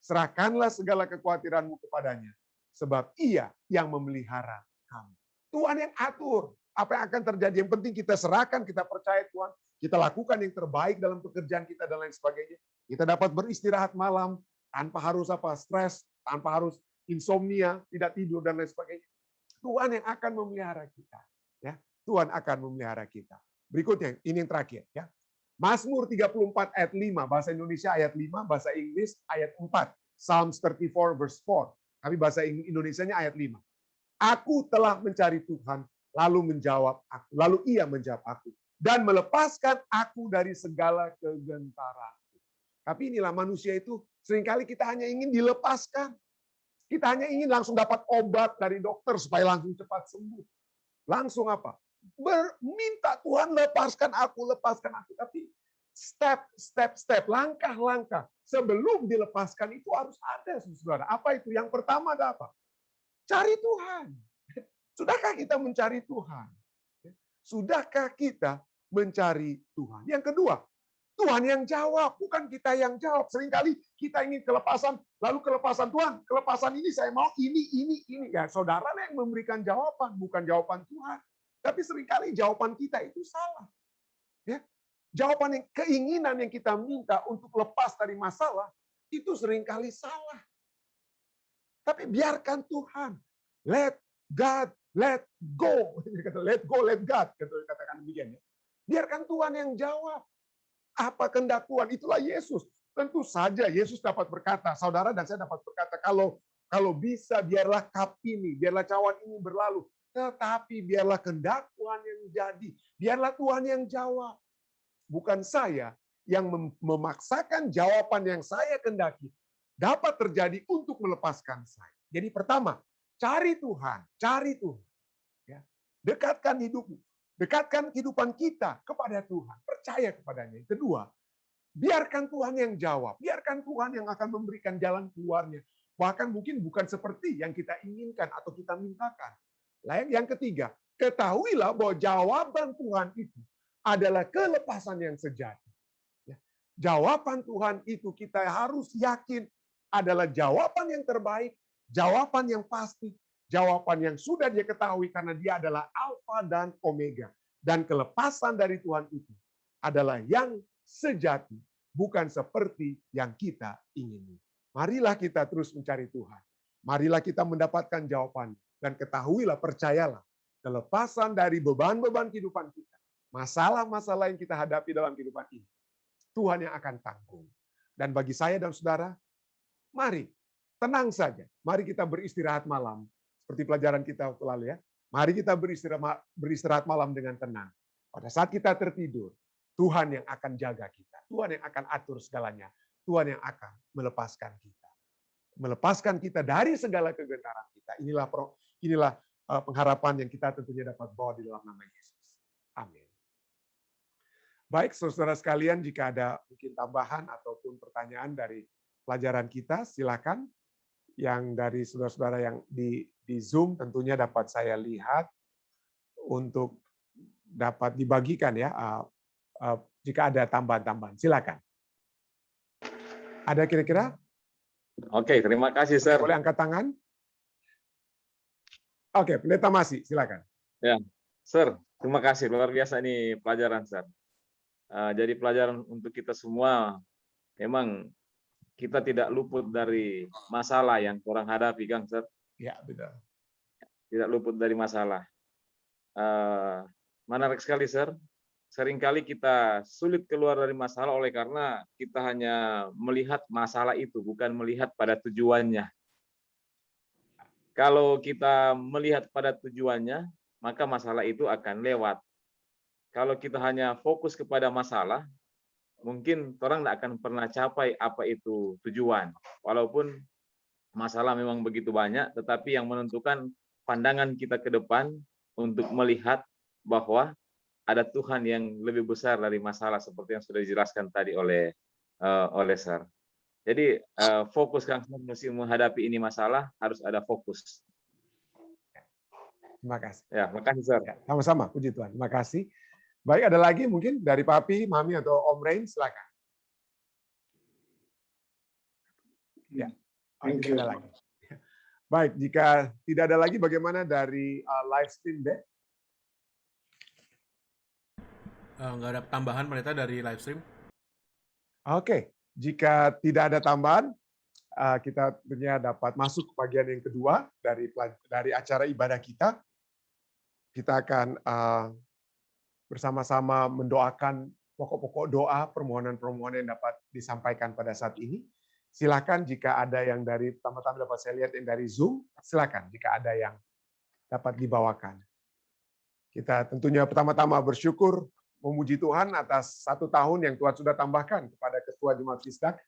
A: Serahkanlah segala kekhawatiranmu kepadanya, sebab Ia yang memelihara kamu. Tuhan yang atur apa yang akan terjadi. Yang penting kita serahkan, kita percaya Tuhan, kita lakukan yang terbaik dalam pekerjaan kita dan lain sebagainya. Kita dapat beristirahat malam tanpa harus stres, tanpa harus insomnia, tidak tidur dan lain sebagainya. Tuhan yang akan memelihara kita. Ya, Tuhan akan memelihara kita. Berikutnya, ini yang terakhir. Ya. Mazmur 34 ayat 5, bahasa Indonesia ayat 5, bahasa Inggris ayat 4. Psalms 34 verse 4. Tapi bahasa Indonesianya ayat 5. Aku telah mencari Tuhan, lalu Ia menjawab aku dan melepaskan aku dari segala kegentaranku. Tapi inilah manusia itu, seringkali kita hanya ingin dilepaskan. Kita hanya ingin langsung dapat obat dari dokter supaya langsung cepat sembuh. Langsung apa? Minta Tuhan lepaskan aku. Tapi step, langkah-langkah sebelum dilepaskan itu harus ada, saudara. Apa itu? Yang pertama ada apa? Cari Tuhan. Sudahkah kita mencari Tuhan? Sudahkah kita mencari Tuhan? Yang kedua, Tuhan yang jawab, bukan kita yang jawab. Seringkali kita ingin kelepasan, lalu kelepasan Tuhan, kelepasan ini saya mau ini. Ya, saudara yang memberikan jawaban, bukan jawaban Tuhan. Tapi seringkali jawaban kita itu salah. Ya, jawaban yang keinginan yang kita minta untuk lepas dari masalah, itu seringkali salah. Tapi biarkan Tuhan. Let God, let go. Let go, let God. Katakan demikian. Biarkan Tuhan yang jawab. Apa kehendak Tuhan? Itulah Yesus. Tentu saja Yesus dapat berkata, saudara dan saya dapat berkata, kalau bisa biarlah cup ini, biarlah cawan ini berlalu. Tetapi biarlah kehendak Tuhan yang jadi. Biarlah Tuhan yang jawab. Bukan saya yang memaksakan jawaban yang saya kehendaki dapat terjadi untuk melepaskan saya. Jadi pertama, cari Tuhan. Ya. Dekatkan hidupmu. Dekatkan kehidupan kita kepada Tuhan. Percaya kepadanya. Yang kedua, biarkan Tuhan yang jawab. Biarkan Tuhan yang akan memberikan jalan keluarnya. Bahkan mungkin bukan seperti yang kita inginkan atau kita mintakan. Yang ketiga, ketahuilah bahwa jawaban Tuhan itu adalah kelepasan yang sejati. Jawaban Tuhan itu kita harus yakin adalah jawaban yang terbaik, jawaban yang pasti, jawaban yang sudah dia ketahui karena dia adalah Alfa dan Omega. Dan kelepasan dari Tuhan itu adalah yang sejati, bukan seperti yang kita ingini. Marilah kita terus mencari Tuhan. Marilah kita mendapatkan jawabannya. Dan ketahuilah, percayalah, kelepasan dari beban-beban kehidupan kita, masalah-masalah yang kita hadapi dalam kehidupan ini, Tuhan yang akan tanggung. Dan bagi saya dan saudara, mari, tenang saja. Mari kita beristirahat malam. Seperti pelajaran kita waktu lalu ya. Mari kita beristirahat malam dengan tenang. Pada saat kita tertidur, Tuhan yang akan jaga kita. Tuhan yang akan atur segalanya. Tuhan yang akan melepaskan kita. Melepaskan kita dari segala kegentaran kita. Inilah pengharapan yang kita tentunya dapat bawa di dalam nama Yesus. Amin. Baik, saudara sekalian, jika ada mungkin tambahan ataupun pertanyaan dari pelajaran kita, silakan. Yang dari saudara-saudara yang di Zoom tentunya dapat saya lihat untuk dapat dibagikan ya. Jika ada tambahan-tambahan, silakan. Ada kira-kira?
E: Oke, terima kasih, Sir.
A: Boleh angkat tangan? Oke, Pendeta Masih, silakan.
E: Ya, Sir, terima kasih. Luar biasa ini pelajaran, Sir. Jadi pelajaran untuk kita semua, memang kita tidak luput dari masalah yang orang hadapi, Kang, Sir.
A: Ya, betul.
E: tidak luput dari masalah. Menarik sekali, Sir. Seringkali kita sulit keluar dari masalah oleh karena kita hanya melihat masalah itu, bukan melihat pada tujuannya. Kalau kita melihat pada tujuannya, maka masalah itu akan lewat. Kalau kita hanya fokus kepada masalah, mungkin orang tidak akan pernah capai apa itu tujuan. Walaupun masalah memang begitu banyak, tetapi yang menentukan pandangan kita ke depan untuk melihat bahwa ada Tuhan yang lebih besar dari masalah seperti yang sudah dijelaskan tadi oleh Sir. Jadi fokus Kang mesti menghadapi ini masalah harus ada fokus.
A: Terima kasih.
E: Ya, makasih Sir.
A: Ya, sama-sama, puji Tuhan. Terima kasih. Baik, ada lagi mungkin dari Papi, Mami, atau Om Rain, silakan. Ya, tidak ada lagi. Baik, jika tidak ada lagi, bagaimana dari live stream, Dek?
F: Nggak ada tambahan pendeta dari live stream.
A: Oke, jika tidak ada tambahan, kita tentunya dapat masuk ke bagian yang kedua dari acara ibadah kita. Kita akan bersama-sama mendoakan pokok-pokok doa, permohonan-permohonan yang dapat disampaikan pada saat ini. Silakan jika ada yang dari pertama-tama dapat saya lihat yang dari Zoom, silakan jika ada yang dapat dibawakan. Kita tentunya pertama-tama bersyukur memuji Tuhan atas 1 tahun yang Tuhan sudah tambahkan kepada Ketua Jemaat Fisdak,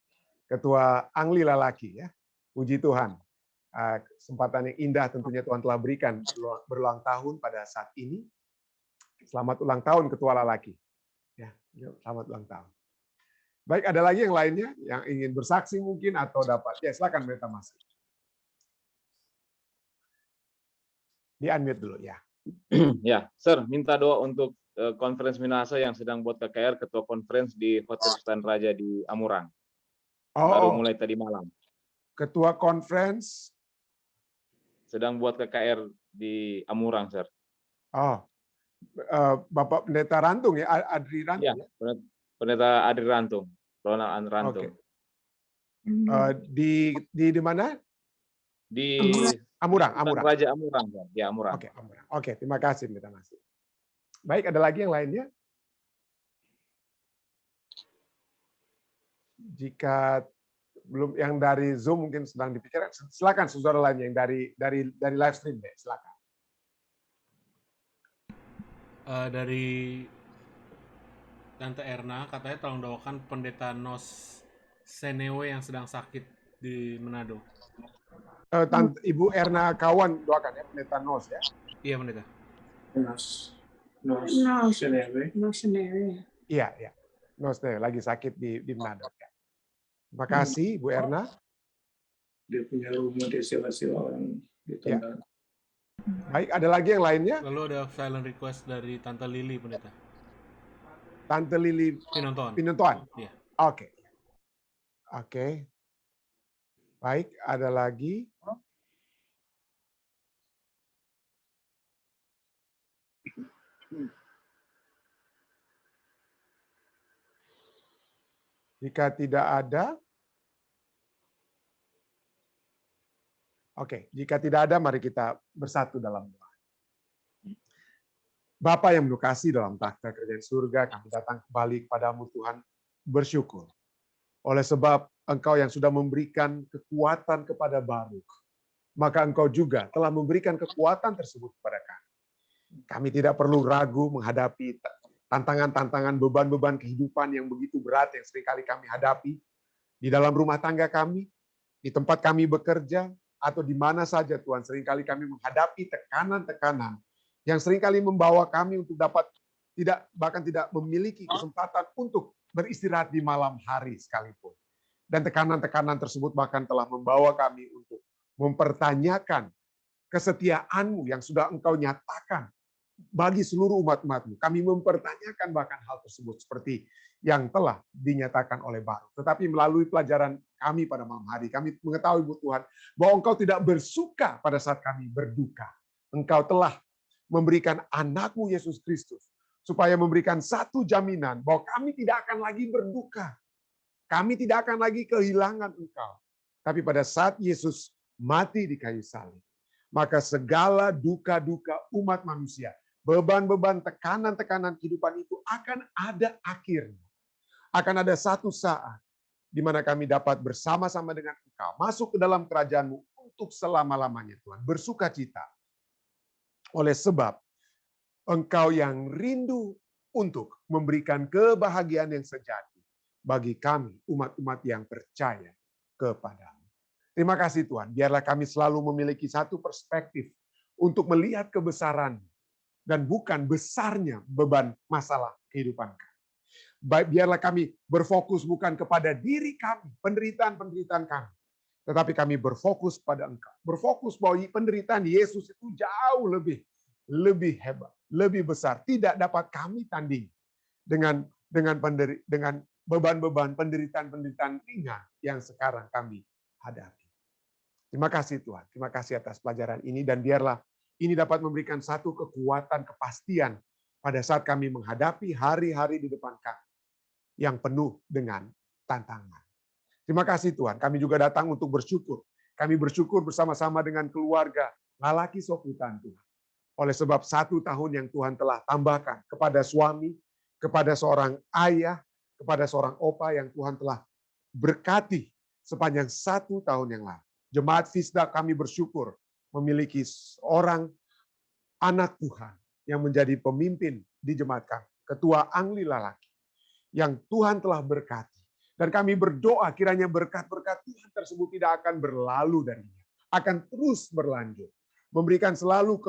A: Ketua Angli Lalaki. Ya. Puji Tuhan. Kesempatan yang indah tentunya Tuhan telah berikan berulang tahun pada saat ini. Selamat ulang tahun Ketua Lalaki. Ya, selamat ulang tahun. Baik, ada lagi yang lainnya yang ingin bersaksi mungkin atau dapat. Ya, silakan Pendeta Mas. Di-unmute dulu ya.
E: Ya, Sir, minta doa untuk konferensi Minahasa yang sedang buat KKR, ketua konferensi di Hotel Sultan Raja di Amurang. Baru mulai tadi malam.
A: Ketua konferensi
E: sedang buat KKR di Amurang, Sir.
A: Oh, Bapak Pendeta Rantung ya, Adri Rantung ya?
E: Pendeta Adri Rantung, Ronald Rantung.
A: Okay. Di mana?
E: Di
A: Amurang.
E: Raja Amurang, Sir. Ya, Amurang.
A: Oke, Amurang. Oke, terima kasih Pendeta Mas. Baik, ada lagi yang lainnya? Jika belum yang dari Zoom mungkin sedang dipikirkan, silakan saudara lainnya yang dari live stream deh, silakan.
F: Dari Tante Erna katanya tolong doakan Pendeta Nos Senewe yang sedang sakit di Manado.
A: Ibu Erna Kawan doakan ya Pendeta Nos ya.
F: Iya Pendeta.
C: Nos Senewe.
A: Iya. Nos lagi sakit di Manado ya. Terima kasih Bu Erna.
C: Dia punya rumah, dia sewa-sewa orang di Tondano.
A: Baik, ada lagi yang lainnya?
F: Lalu ada silent request dari Tante Lili Pendeta.
A: Tante Lili Pinontoan.
F: Iya.
A: Oke. Baik, ada lagi. Jika tidak ada, jika tidak ada, mari kita bersatu dalam doa. Bapa yang berkasih dalam takhta kerajaan surga, kami datang kembali kepadamu Tuhan, bersyukur. Oleh sebab Engkau yang sudah memberikan kekuatan kepada Baruk, maka Engkau juga telah memberikan kekuatan tersebut kepada kami. Kami tidak perlu ragu menghadapi tantangan-tantangan, beban-beban kehidupan yang begitu berat yang seringkali kami hadapi di dalam rumah tangga kami, di tempat kami bekerja, atau di mana saja Tuhan. Seringkali kami menghadapi tekanan-tekanan yang seringkali membawa kami untuk dapat bahkan tidak memiliki kesempatan untuk beristirahat di malam hari sekalipun. Dan tekanan-tekanan tersebut bahkan telah membawa kami untuk mempertanyakan kesetiaan-Mu yang sudah Engkau nyatakan bagi seluruh umat-umat-Mu. Kami mempertanyakan bahkan hal tersebut seperti yang telah dinyatakan oleh Baruk. Tetapi melalui pelajaran kami pada malam hari, kami mengetahui Tuhan bahwa Engkau tidak bersuka pada saat kami berduka. Engkau telah memberikan anak-Mu Yesus Kristus supaya memberikan satu jaminan bahwa kami tidak akan lagi berduka. Kami tidak akan lagi kehilangan Engkau. Tapi pada saat Yesus mati di kayu salib, maka segala duka-duka umat manusia, beban-beban, tekanan-tekanan kehidupan itu akan ada akhirnya. Akan ada satu saat di mana kami dapat bersama-sama dengan Engkau masuk ke dalam kerajaan-Mu untuk selama-lamanya, Tuhan. Bersukacita oleh sebab Engkau yang rindu untuk memberikan kebahagiaan yang sejati bagi kami, umat-umat yang percaya kepada-Mu. Terima kasih Tuhan, biarlah kami selalu memiliki satu perspektif untuk melihat kebesaran dan bukan besarnya beban masalah kehidupan kami. Biarlah kami berfokus bukan kepada diri kami, penderitaan-penderitaan kami, tetapi kami berfokus pada Engkau. Berfokus bahwa penderitaan Yesus itu jauh lebih hebat, lebih besar, tidak dapat kami tanding dengan beban-beban penderitaan-penderitaan ringan yang sekarang kami hadapi. Terima kasih Tuhan, terima kasih atas pelajaran ini, dan biarlah ini dapat memberikan satu kekuatan, kepastian pada saat kami menghadapi hari-hari di depan kami yang penuh dengan tantangan. Terima kasih Tuhan, kami juga datang untuk bersyukur. Kami bersyukur bersama-sama dengan keluarga Lalaki Soputan Tuhan. Oleh sebab 1 tahun yang Tuhan telah tambahkan kepada suami, kepada seorang ayah, kepada seorang opa yang Tuhan telah berkati sepanjang 1 tahun yang lalu. Jemaat Fisda kami bersyukur memiliki seorang anak Tuhan yang menjadi pemimpin di jemaat kami, Ketua Angli Lalaki, yang Tuhan telah berkati. Dan kami berdoa kiranya berkat-berkat Tuhan tersebut tidak akan berlalu darinya, akan terus berlanjut. Memberikan selalu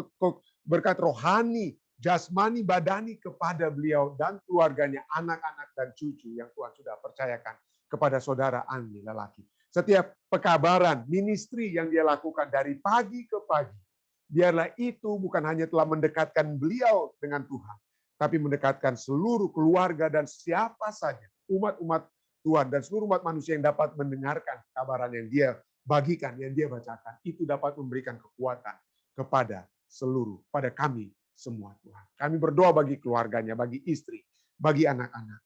A: berkat rohani, jasmani, badani kepada beliau dan keluarganya, anak-anak dan cucu yang Tuhan sudah percayakan kepada saudara Angli Lalaki. Setiap pekabaran, ministry yang dia lakukan dari pagi ke pagi, biarlah itu bukan hanya telah mendekatkan beliau dengan Tuhan, tapi mendekatkan seluruh keluarga dan siapa saja, umat-umat Tuhan dan seluruh umat manusia yang dapat mendengarkan kabaran yang dia bagikan, yang dia bacakan. Itu dapat memberikan kekuatan kepada seluruh, pada kami semua Tuhan. Kami berdoa bagi keluarganya, bagi istri, bagi anak-anak,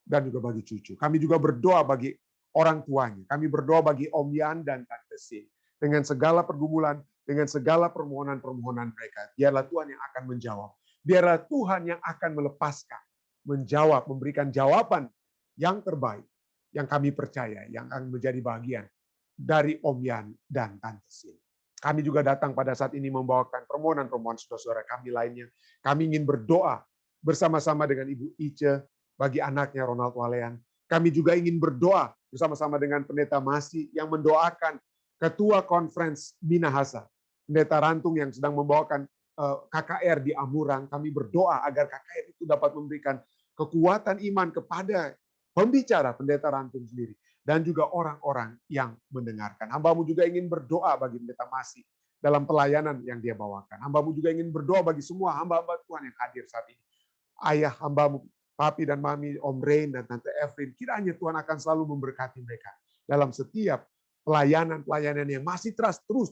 A: dan juga bagi cucu. Kami juga berdoa bagi orang tuanya. Kami berdoa bagi Om Yan dan Tante Sin. Dengan segala pergumulan, dengan segala permohonan-permohonan mereka. Biarlah Tuhan yang akan menjawab. Biarlah Tuhan yang akan melepaskan, menjawab, memberikan jawaban yang terbaik, yang kami percaya, yang akan menjadi bagian dari Om Yan dan Tante Sin. Kami juga datang pada saat ini membawakan permohonan-permohonan saudara-saudara kami lainnya. Kami ingin berdoa bersama-sama dengan Ibu Ice bagi anaknya Ronald Walean. Kami juga ingin berdoa bersama-sama dengan Pendeta Masi yang mendoakan Ketua Konferensi Minahasa, Pendeta Rantung yang sedang membawakan KKR di Amurang. Kami berdoa agar KKR itu dapat memberikan kekuatan iman kepada pembicara Pendeta Rantung sendiri dan juga orang-orang yang mendengarkan. Hamba-Mu juga ingin berdoa bagi Pendeta Masi dalam pelayanan yang dia bawakan. Hamba-Mu juga ingin berdoa bagi semua hamba-hamba Tuhan yang hadir saat ini. Ayah hamba-Mu, Papi dan Mami, Om Rain dan Tante Evelyn, kiranya Tuhan akan selalu memberkati mereka dalam setiap pelayanan-pelayanan yang masih terus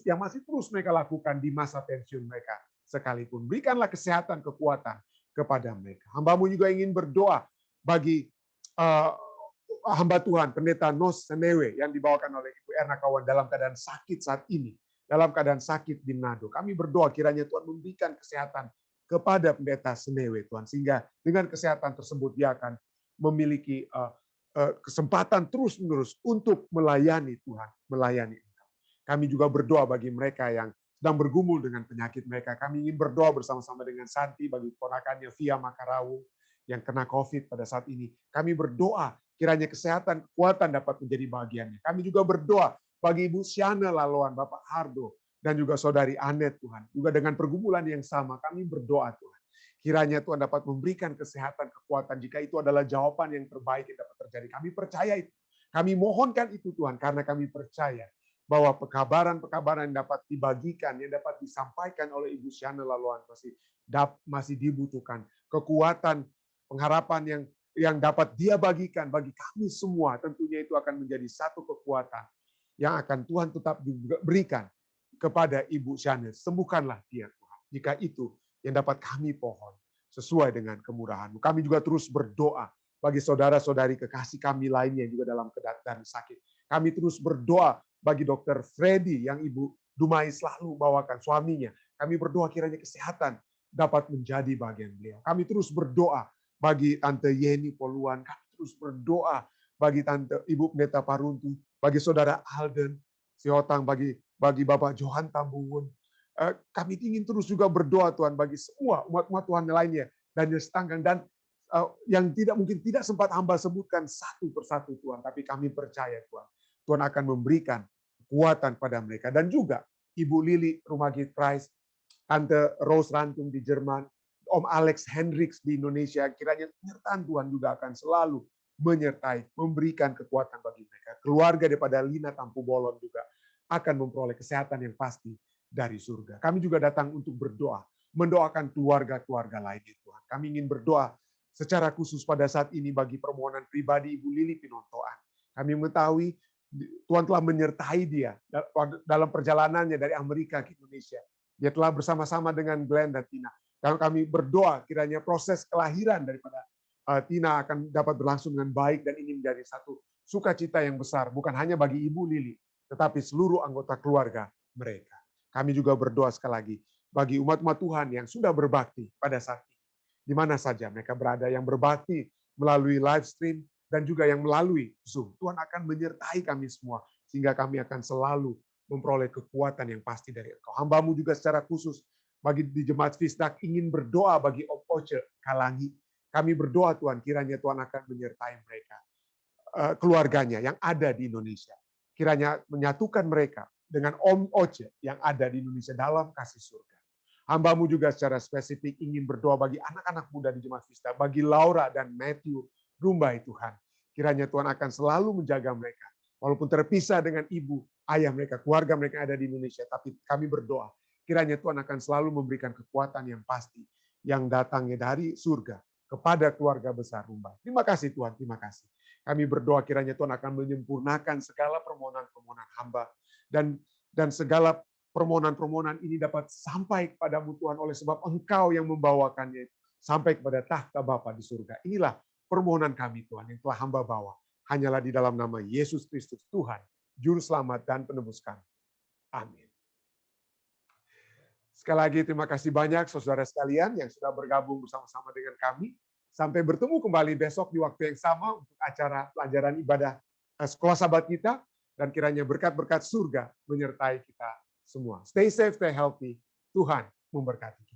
A: mereka lakukan di masa pensiun mereka sekalipun. Berikanlah kesehatan, kekuatan kepada mereka. Hamba-Mu juga ingin berdoa bagi hamba Tuhan, Pendeta Nos Senewe yang dibawakan oleh Ibu Erna Kawan dalam keadaan sakit saat ini, dalam keadaan sakit di Manado. Kami berdoa kiranya Tuhan memberikan kesehatan kepada Pendeta Senewe, Tuhan, sehingga dengan kesehatan tersebut dia akan memiliki kesempatan terus-menerus untuk melayani Tuhan, melayani Engkau. Kami juga berdoa bagi mereka yang sedang bergumul dengan penyakit mereka. Kami ingin berdoa bersama-sama dengan Santi bagi ponakannya Via Makarawu yang kena COVID pada saat ini. Kami berdoa kiranya kesehatan, kekuatan dapat menjadi bagiannya. Kami juga berdoa bagi Ibu Siana Laloan, Bapak Hardo, dan juga Saudari Anet, Tuhan. Juga dengan pergumulan yang sama, kami berdoa, Tuhan. Kiranya Tuhan dapat memberikan kesehatan, kekuatan, jika itu adalah jawaban yang terbaik yang dapat terjadi. Kami percaya itu. Kami mohonkan itu, Tuhan, karena kami percaya bahwa pekabaran-pekabaran yang dapat dibagikan, yang dapat disampaikan oleh Ibu Siana Laloan masih dibutuhkan. Kekuatan, pengharapan yang dapat dia bagikan bagi kami semua, tentunya itu akan menjadi satu kekuatan yang akan Tuhan tetap berikan kepada Ibu Siana. Sembuhkanlah dia, Tuhan. Jika itu yang dapat kami pohon, sesuai dengan kemurahan-Mu. Kami juga terus berdoa bagi saudara-saudari kekasih kami lainnya yang juga dalam keadaan sakit. Kami terus berdoa bagi Dr. Freddy yang Ibu Dumai selalu bawakan suaminya. Kami berdoa kiranya kesehatan dapat menjadi bagian beliau. Kami terus berdoa bagi Tante Yeni Poluan. Kami terus berdoa bagi Tante Ibu Pendeta Paruntu, bagi Saudara Alden Siotang, bagi Bapak Johan Tambungun. Kami ingin terus juga berdoa Tuhan bagi semua umat-umat Tuhan lainnya, Daniel Setanggang, dan yang tidak sempat hamba sebutkan satu persatu Tuhan, tapi kami percaya Tuhan, Tuhan akan memberikan kekuatan pada mereka. Dan juga Ibu Lili Rumah Gift Christ, Tante Rose Rantum di Jerman, Om Alex Hendricks di Indonesia, kiranya penyertaan Tuhan juga akan selalu menyertai, memberikan kekuatan bagi mereka. Keluarga daripada Lina Tampu Bolon juga akan memperoleh kesehatan yang pasti dari surga. Kami juga datang untuk berdoa, mendoakan keluarga-keluarga lainnya Tuhan. Kami ingin berdoa secara khusus pada saat ini bagi permohonan pribadi Ibu Lili Pinontoan. Kami mengetahui Tuhan telah menyertai dia dalam perjalanannya dari Amerika ke Indonesia. Dia telah bersama-sama dengan Glenn dan Tina. Kami berdoa kiranya proses kelahiran daripada Tina akan dapat berlangsung dengan baik, dan ini menjadi satu sukacita yang besar, bukan hanya bagi Ibu Lili, tetapi seluruh anggota keluarga mereka. Kami juga berdoa sekali lagi bagi umat-umat Tuhan yang sudah berbakti pada saat ini. Di mana saja mereka berada, yang berbakti melalui live stream dan juga yang melalui Zoom. Tuhan akan menyertai kami semua, sehingga kami akan selalu memperoleh kekuatan yang pasti dari Engkau. Hamba-Mu juga secara khusus bagi di Jemaat Fisdak ingin berdoa bagi Om Oce Kalangi. Kami berdoa Tuhan, kiranya Tuhan akan menyertai mereka, keluarganya yang ada di Indonesia. Kiranya menyatukan mereka dengan Om Oce yang ada di Indonesia dalam kasih surga. Hamba-Mu juga secara spesifik ingin berdoa bagi anak-anak muda di Jemaat Fisdak, bagi Laura dan Matthew Rumbai Tuhan. Kiranya Tuhan akan selalu menjaga mereka. Walaupun terpisah dengan ibu, ayah mereka, keluarga mereka ada di Indonesia, tapi kami berdoa, kiranya Tuhan akan selalu memberikan kekuatan yang pasti, yang datangnya dari surga, kepada keluarga besar Rumbai. Terima kasih Tuhan, terima kasih. Kami berdoa kiranya Tuhan akan menyempurnakan segala permohonan-permohonan hamba, dan segala permohonan-permohonan ini dapat sampai kepadamu Tuhan, oleh sebab Engkau yang membawakannya sampai kepada tahta Bapa di surga. Inilah permohonan kami Tuhan yang telah hamba bawa. Hanyalah di dalam nama Yesus Kristus Tuhan, Juru Selamat dan Penebus kami. Amin. Sekali lagi terima kasih banyak saudara sekalian yang sudah bergabung bersama-sama dengan kami. Sampai bertemu kembali besok di waktu yang sama untuk acara pelajaran ibadah Sekolah Sahabat kita, dan kiranya berkat-berkat surga menyertai kita semua. Stay safe, stay healthy. Tuhan memberkati.